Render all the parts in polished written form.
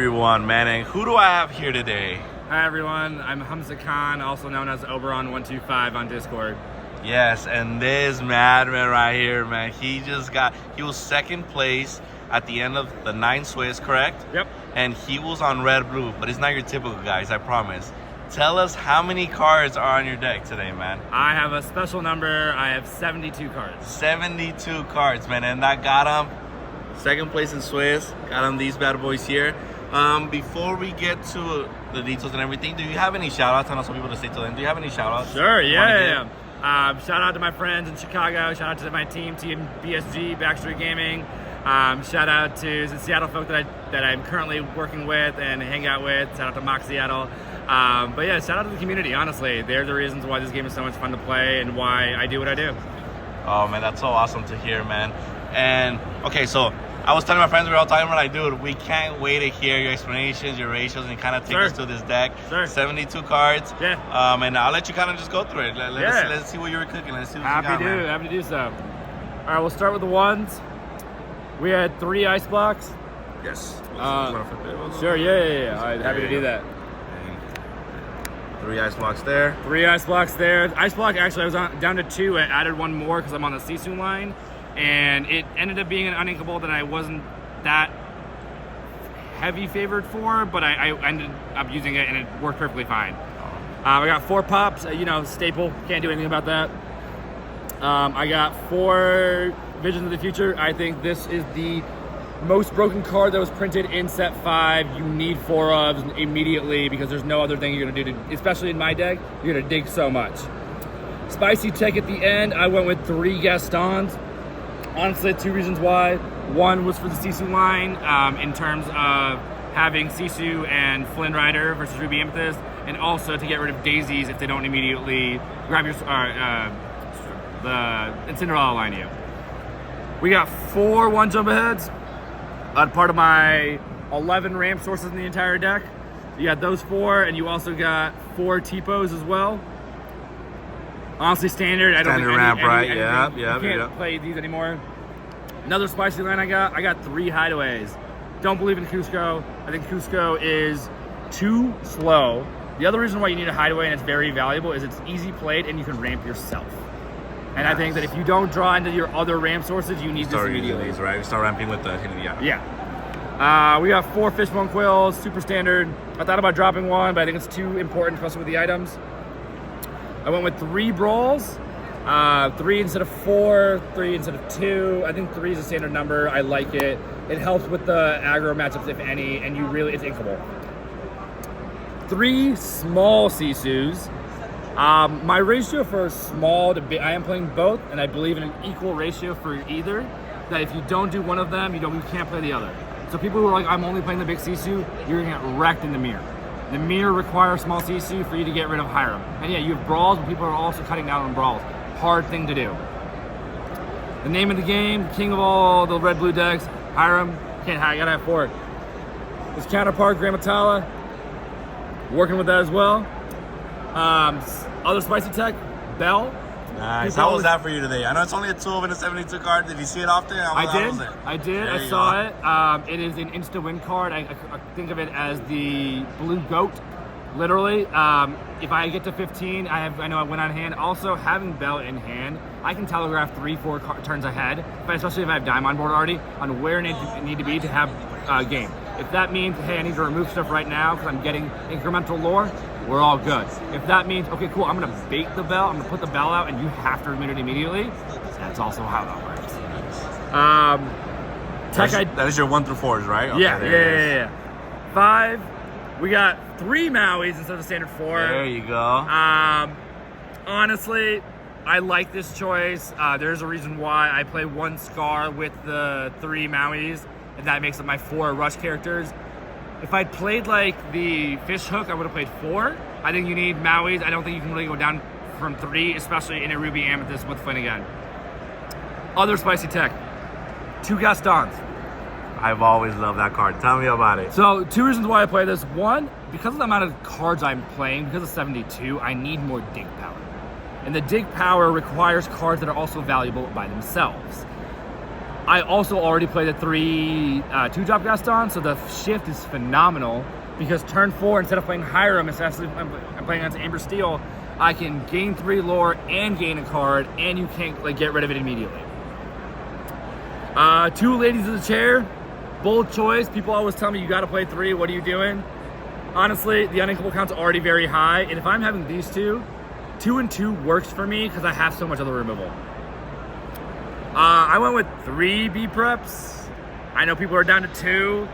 everyone, man, and who do I have here today? Hi everyone, I'm Humza Khan, also known as Oberon125 on Discord. Yes, and this madman right here, man, he was second place at the end of the 9 Swiss, correct? Yep. And he was on red-blue, but it's not your typical guys, I promise. Tell us how many cards are on your deck today, man. I have a special number. I have 72 cards. 72 cards, man, and that got him second place in Swiss. Got him these bad boys here. Before we get to the details and everything, do you have any shout-outs? I know some people to say to them. Do you have any shout-outs? Sure, yeah. Shout out to my friends in Chicago. Shout out to my team BSG, Backstreet Gaming. Shout out to the Seattle folk that I'm currently working with and hang out with. Shout out to Mock Seattle. But yeah, shout out to the community, honestly. They're the reasons why this game is so much fun to play and why I do what I do. Oh man, that's so awesome to hear, man. And okay, so I was telling my friends, we were all talking about, like, dude, we can't wait to hear your explanations, your ratios, and kind of take us to this deck. Sure. 72 cards. Yeah. And I'll let you kind of just go through it. Let's see what you were cooking. Let's see what Happy to do so. All right, we'll start with the ones. We had 3 ice blocks. Yes. Sure, yeah. All right, happy to do that. 3 ice blocks there. 3 ice blocks there. Ice block, actually, I was down to 2. I added 1 more because I'm on the Sisu line. And it ended up being an uninkable that I wasn't that heavy favored for, but I ended up using it and it worked perfectly fine. I got 4 pops, staple, can't do anything about that. I got 4 Visions of the Future. I think this is the most broken card that was printed in set 5. You need 4 ofs immediately because there's no other thing you're gonna do, especially in my deck, you're gonna dig so much. Spicy tech at the end, I went with 3 Gastons. Honestly, 2 reasons why. 1 was for the Sisu line, in terms of having Sisu and Flynn Rider versus Ruby Amethyst, and also to get rid of daisies if they don't immediately grab your the Cinderella line you. We got 4 1-jump aheads. Part of my 11 ramp sources in the entire deck. You got those 4, and you also got 4 Tipos as well. Honestly, standard. I don't think ramp, right? Yeah. You can't play these anymore. Another spicy line I got 3 hideaways. Don't believe in Cusco. I think Cusco is too slow. The other reason why you need a hideaway and it's very valuable is it's easy played and you can ramp yourself. And I think that if you don't draw into your other ramp sources, you need this immediately. These, right? We start ramping with the Yeah. We got 4 Fishbone Quills, super standard. I thought about dropping 1, but I think it's too important, especially with the items. I went with 3 Brawls, 3 instead of 4, 3 instead of 2. I think 3 is a standard number. I like it. It helps with the aggro matchups, if any, and it's inkable. 3 small Sisus. My ratio for small to big, I am playing both, and I believe in an equal ratio for either. That if you don't do one of them, you can't play the other. So people who are like, I'm only playing the big Sisu, you're gonna get wrecked in the mirror. The mirror requires small Sisu for you to get rid of Hiram. And yeah, you have Brawls, but people are also cutting down on Brawls. Hard thing to do. The name of the game, king of all the red-blue decks, Hiram. I gotta have 4. His counterpart, Gramma Tala. Working with that as well. Other spicy tech, Belle. Nice. How was that for you today? I know it's only a 12 and a 72 card. Did you see it often? I did. I saw it. It is an insta-win card. I think of it as the blue goat, literally. If I get to 15, I know I win on hand. Also, having Belle in hand, I can telegraph 3-4 turns ahead, especially if I have Dime on board already, on where I need to be to have game. If that means, hey, I need to remove stuff right now because I'm getting incremental lore, we're all good. If that means, okay, cool, I'm gonna bait the Belle, I'm gonna put the Belle out and you have to remove it immediately, that's also how that works. That is your 1 through 4s, right? Okay, yeah. 5, we got 3 Mauis instead of standard 4. There you go. Honestly, I like this choice. There's a reason why I play 1 Scar with the 3 Mauis, and that makes up my 4 rush characters. If I'd played like the fish hook, I would have played 4. I think you need Mauis. I don't think you can really go down from 3, especially in a Ruby Amethyst with Flynn again. Other spicy tech, 2 Gastons. I've always loved that card. Tell me about it. So 2 reasons why I play this. 1, because of the amount of cards I'm playing, because of 72, I need more dig power. And the dig power requires cards that are also valuable by themselves. I also already played a 3 2-drop Gaston, so the shift is phenomenal because turn 4, instead of playing Hiram, especially if I'm playing against Amber Steel, I can gain 3 lore and gain a card, and you can't like get rid of it immediately. 2 Ladies of the Chair, bold choice. People always tell me you gotta play 3, what are you doing? Honestly, the uninkable count's already very high, and if I'm having these 2 and 2 works for me because I have so much other removal. I went with 3 B preps. I know people are down to 2.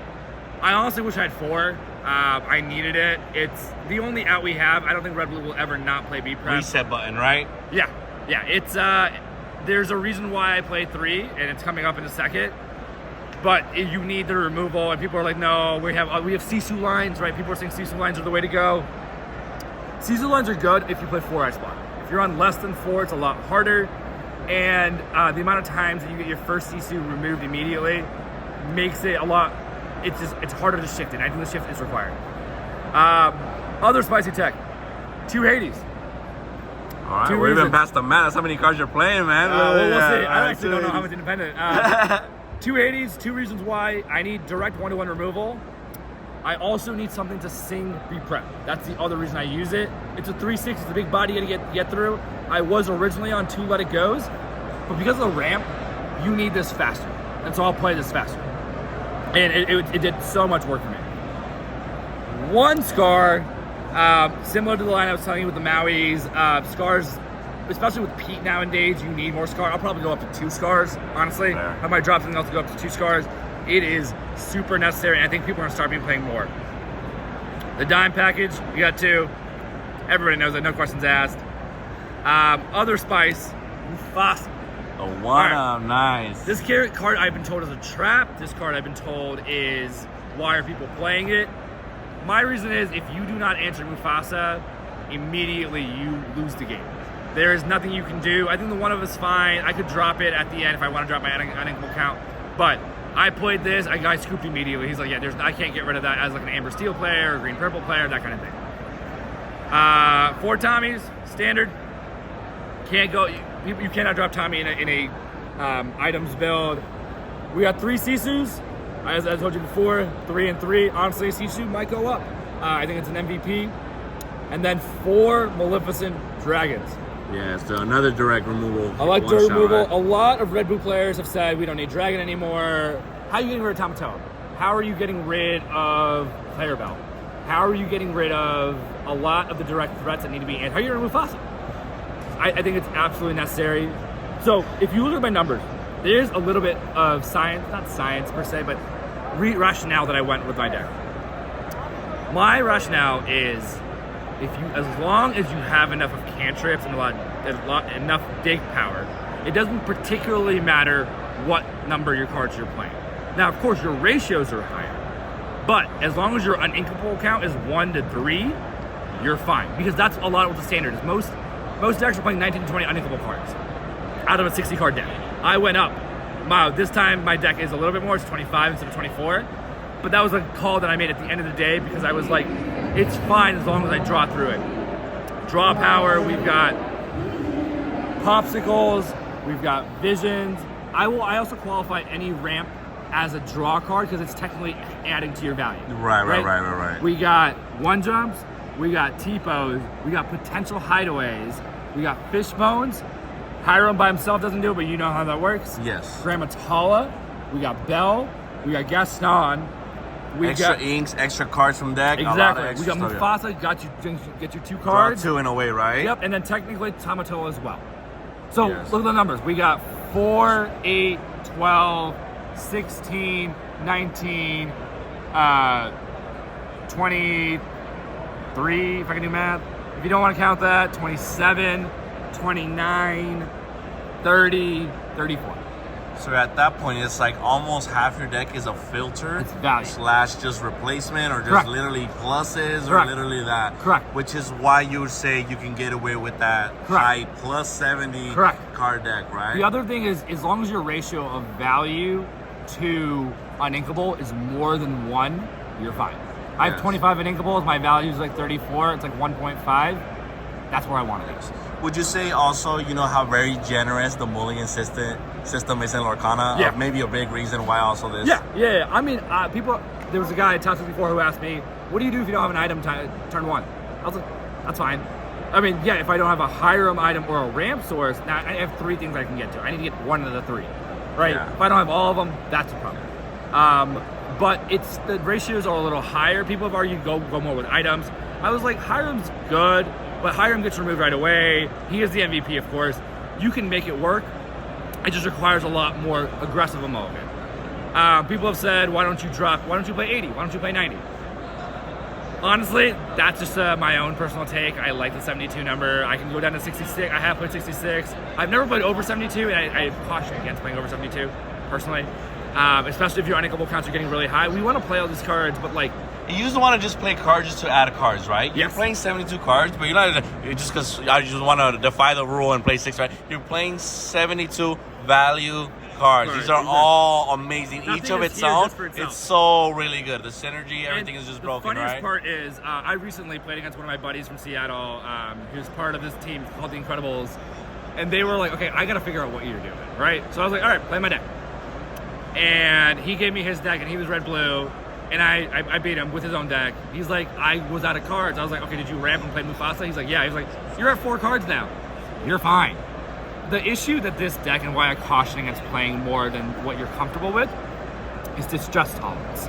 I honestly wish I had 4. I needed it. It's the only out we have. I don't think Red Blue will ever not play B prep. Reset button, right? Yeah. It's there's a reason why I play 3, and it's coming up in a second. But you need the removal, and people are like, no, we have Sisu lines, right? People are saying Sisu lines are the way to go. Sisu lines are good if you play 4 ice block. If you're on less than 4, it's a lot harder. And the amount of times that you get your first Sisu removed immediately makes it a lot, it's harder to shift it. I think the shift is required. Other spicy tech, 2 Hades. All right, we're even past the mat. That's how many cards you're playing, man. Well, we'll see. I actually don't know how much independent. 2 Hades, 2 reasons why I need direct 1-to-1 removal. I also need something to sing B-prep. That's the other reason I use it. It's a 3/6, it's a big body you gotta get through. I was originally on 2 Let It Goes, but because of the ramp, you need this faster. And so I'll play this faster. And it did so much work for me. 1 Scar, similar to the line I was telling you with the Maui's, Scars, especially with Pete nowadays, you need more Scar. I'll probably go up to 2 Scars, honestly. Fair. I might drop something else to go up to 2 Scars. It is super necessary, and I think people are gonna start playing more. The dime package, you got 2. Everybody knows that, no questions asked. Other spice, Mufasa. The one, nice. This card I've been told is a trap. This card I've been told is why are people playing it? My reason is if you do not answer Mufasa, immediately you lose the game. There is nothing you can do. I think the one of us fine. I could drop it at the end if I want to drop my uninkable count, but I played this. I got scooped immediately. He's like, yeah, I can't get rid of that as like an Amber Steel player or Green Purple player, that kind of thing. 4 Tommies, standard. Can't go. You cannot drop Tommy in a items build. We got 3 Sisus. As I told you before, 3 and 3. Honestly, Sisu might go up. I think it's an MVP. And then 4 Maleficent Dragons. Yeah, so another direct removal. I like direct removal. Right? A lot of Red Blue players have said we don't need Dragon anymore. How are you getting rid of Tamatoa? How are you getting rid of Belle? How are you getting rid of a lot of the direct threats that need to be in? How are you going to remove Mufasa? I think it's absolutely necessary. So if you look at my numbers, there's a little bit of science, not science per se, but rationale that I went with my deck. My rationale is as long as you have enough of cantrips and enough dig power, it doesn't particularly matter what number your cards you're playing. Now, of course, your ratios are higher, but as long as your uninkable count is 1 to 3, you're fine, because that's a lot of what the standard is. Most decks are playing 19 to 20 uninkable cards out of a 60 card deck. I went up. Wow, this time my deck is a little bit more. It's 25 instead of 24. But that was a call that I made at the end of the day because I was like, it's fine as long as I draw through it. Draw power, we've got Pawpsicles, we've got Visions. I also qualify any ramp as a draw card because it's technically adding to your value. Right. We got 1-jumps, we got Tipos, we got potential hideaways, we got Fishbones. Hiram by himself doesn't do it, but you know how that works. Yes. Gramma Tala, we got Belle, we got Gaston. Extra inks, extra cards from deck. Exactly. We got Mufasa, get you 2 cards. Draw 2 in a way, right? Yep, and then technically Tamatoa as well. So look at the numbers. We got 4, 8, 12, 16, 19, 23, if I can do math. If you don't want to count that, 27, 29, 30, 34. So at that point, it's like almost half your deck is a filter. It's value. / just replacement or just Correct. literally pluses or Correct. literally that. Correct. Which is why you would say you can get away with that high plus 70 card deck, right? The other thing is, as long as your ratio of value to uninkable is more than 1, you're fine. I have 25 uninkables. My value is like 34. It's like 1.5. That's where I want it. Would you say also, you know, how very generous the mulligan system system is in Lorcana. Yeah. Maybe a big reason why also this. Yeah. I mean, people. There was a guy I talked to before who asked me, "What do you do if you don't have an item turn 1?" I was like, "That's fine." I mean, yeah, if I don't have a Hiram item or a ramp source, now I have 3 things I can get to. I need to get one of the 3, right? Yeah. If I don't have all of them, that's a problem. But it's the ratios are a little higher. People have argued go more with items. I was like, Hiram's good, but Hiram gets removed right away. He is the MVP, of course. You can make it work. It just requires a lot more aggressive ammo of it. People have said, why don't you play 80? Why don't you play 90? Honestly, that's just my own personal take. I like the 72 number. I can go down to 66. I have played 66. I've never played over 72, and I caution against playing over 72, personally. Especially if your unequal counts are getting really high. We want to play all these cards, but like... You used to want to just play cards just to add cards, right? Yes. You're playing 72 cards, but you're not just because I just want to defy the rule and play 6, right? You're playing 72 value cards. These are all amazing. Nothing Each of is its here own, just for itself. it's so really good. The synergy, everything is just broken, right? The funniest part is, I recently played against one of my buddies from Seattle, who's part of this team called The Incredibles, and they were like, okay, I got to figure out what you're doing, right? So I was like, all right, play my deck. And he gave me his deck, and he was red-blue, and I beat him with his own deck. He's like, I was out of cards. I was like, okay, did you ramp and play Mufasa? He's like, yeah. He's like, you're at 4 cards now. You're fine. The issue that this deck, and why I caution against playing more than what you're comfortable with, is distress tolerance.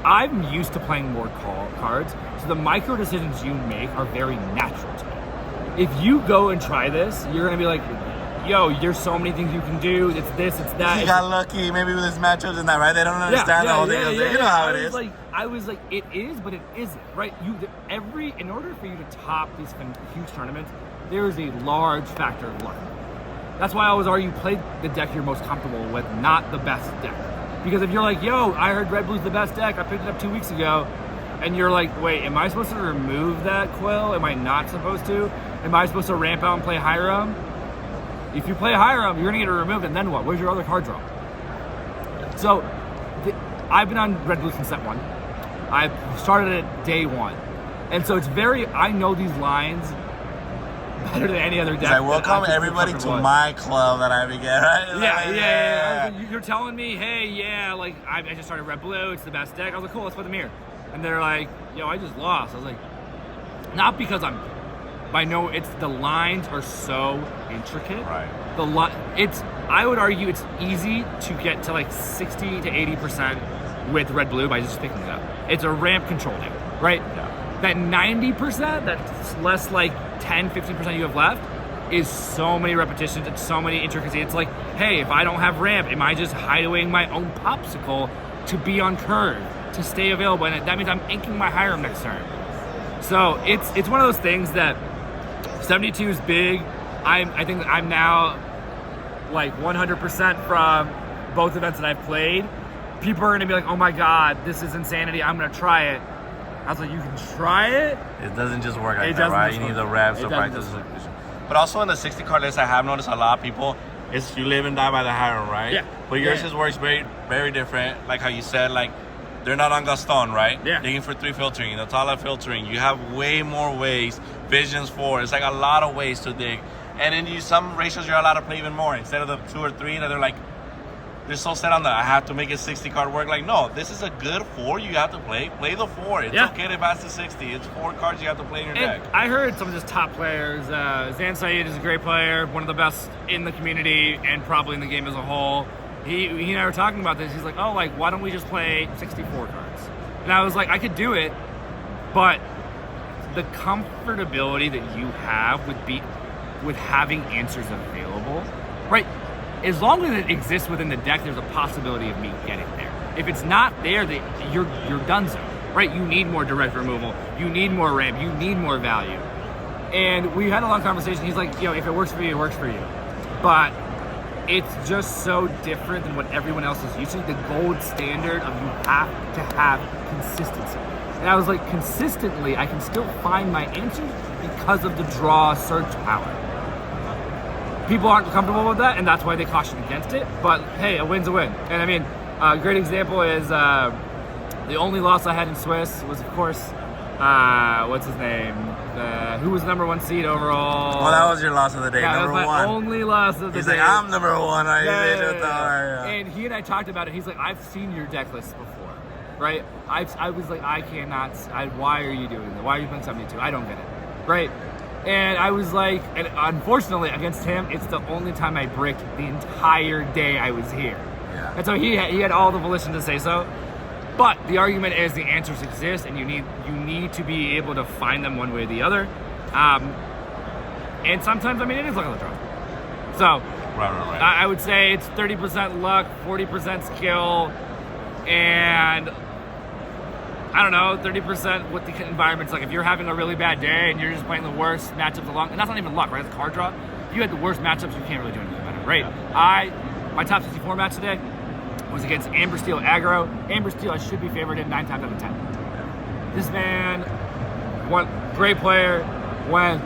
I'm used to playing more cards, so the micro decisions you make are very natural to me. If you go and try this, you're gonna be like, yo, there's so many things you can do. It's this, it's that. He got lucky maybe with his matchups and that, right? They don't understand the whole thing. You know how it is. I was like, it is, but it isn't, right? In order for you to top these huge tournaments, there is a large factor of luck. That's why I always argue play the deck you're most comfortable with, not the best deck. Because if you're like, yo, I heard Red Blue's the best deck, I picked it up 2 weeks ago, and you're like, wait, am I supposed to remove that Quill? Am I not supposed to? Am I supposed to ramp out and play Hiram? If you play Hiram, you're gonna get it removed, and then what? Where's your other card draw? So, I've been on Red Blue since set 1. I started it day 1. And so it's I know these lines better than any other deck. I welcome everybody to my club that I began, right? Yeah. You're telling me, hey, yeah, like, I just started Red Blue, it's the best deck. I was like, cool, let's play the mirror. And they're like, yo, I just lost. I was like, not because it's the lines are so intricate. Right. I would argue it's easy to get to like 60 to 80% with Red Blue by just picking it up. It's a ramp control deck, right? Yeah. That 90%, that's less like 10, 15% you have left, is so many repetitions and so many intricacies. It's like, hey, if I don't have ramp, am I just hideawaying my own Pawpsicle to be on curve, to stay available? And that means I'm inking my Hiram next turn. So it's one of those things that 72 is big. I think I'm now like 100% from both events that I've played. People are gonna be like, oh my god, this is insanity, I'm gonna try it. I was like, you can try it? It doesn't just work like that, right? You need the reps, the practice. But also in the 60 card list, I have noticed a lot of people, it's you live and die by the Hiram, right? Yeah. But yours just works very, very different. Like how you said, like, they're not on Gaston, right? Yeah. Digging for 3 filtering, the Tala filtering. You have way more ways. Visions 4. It's like a lot of ways to dig. And then some ratios you're allowed to play even more. Instead of the 2 or 3 that they're like, they're so set on I have to make a 60 card work. Like, no, this is a good 4 you have to play. Play the 4. It's okay to advance to 60. It's 4 cards you have to play in your deck. I heard some of his top players. Zan Saeed is a great player, one of the best in the community and probably in the game as a whole. He and I were talking about this. He's like, oh, like, why don't we just play 64 cards? And I was like, I could do it, but the comfortability that you have with having answers available, right? As long as it exists within the deck, there's a possibility of me getting there. If it's not there, you're done so, right? You need more direct removal. You need more ramp. You need more value. And we had a long conversation. He's like, if it works for you, it works for you. But it's just so different than what everyone else is using. The gold standard of you have to have consistency. And I was like, consistently, I can still find my answers because of the draw search power. People aren't comfortable with that, and that's why they caution against it. But hey, a win's a win. And I mean, a great example is the only loss I had in Swiss was, of course, what's his name? who was number 1 seed overall. Well, that was your loss of the day, yeah, number that was my 1. only loss of the He's day. like, I'm number 1. Right? Yeah. And he and I talked about it. He's like, I've seen your deck list before, right? I was like, I cannot. Why are you doing that? Why are you playing 72? I don't get it, right? And I was like, and unfortunately against him, it's the only time I bricked the entire day I was here. Yeah. And so he had all the volition to say so. But the argument is the answers exist, and you need to be able to find them one way or the other. And sometimes, I mean, it is luck of the draw. So Right. I would say it's 30% luck, 40% skill, and I don't know, 30% what the environment's like. If you're having a really bad day and you're just playing the worst matchups along, and that's not even luck, right? It's card draw. If you had the worst matchups, you can't really do anything about it, right? My top 64 match today was against Amber Steel aggro. Amber Steel I should be favored in 9 times out of 10. This man, great player, went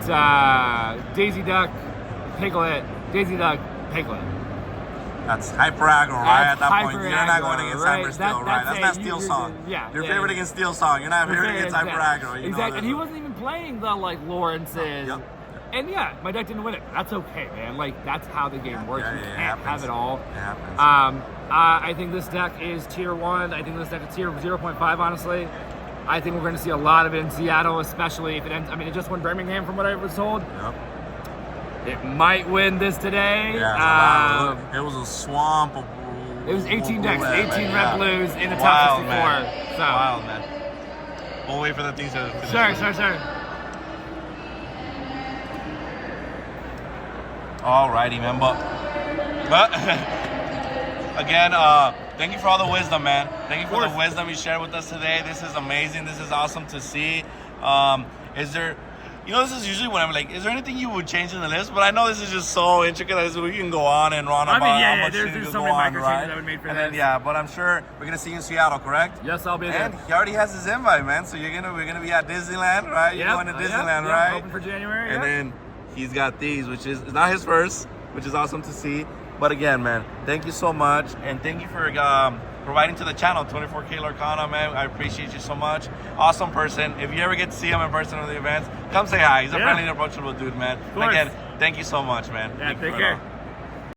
Daisy Duck, Piglet, Daisy Duck, Piglet. That's hyper aggro, right? At that point, you're not aggro, going against right? Amber Steel, right? That's not Steel Song. You're favored against Steel Song. You're not favored against hyper aggro. Exactly. And he wasn't even playing the like Lawrence's. Yep. And yeah, my deck didn't win it. That's okay, man. Like that's how the game works. You can't have it all. It happens. I think this deck is tier 1. I think this deck is tier 0.5. Honestly, I think we're going to see a lot of it in Seattle, especially if it ends. I mean, it just won Birmingham, from what I was told. Yep. It might win this today. Yeah, it was a swamp of. It was 18 decks, 18 red yeah. blues in the top 64. Man. So. Wild, man. We'll wait for the things to finish. Sure. Alrighty, man. But again, thank you for all the wisdom, man. Thank you for the wisdom you shared with us today. This is amazing. This is awesome to see. Is there, this is usually when I'm like, is there anything you would change in the list? But I know this is just so intricate that we can go on and on about how much there's so many micro changes I would make for and this. Then, but I'm sure we're gonna see you in Seattle, correct? Yes, I'll be there. And he already has his invite, man. So we're gonna be at Disneyland, right? You're going to Disneyland, right? Open for January. And then he's got these, which is not his first, which is awesome to see. But again, man, thank you so much, and thank you for providing to the channel 24K Lorcana, man. I appreciate you so much. Awesome person. If you ever get to see him in person at the events, come say hi. He's a friendly and approachable dude, man. And again, thank you so much, man. Yeah, take care.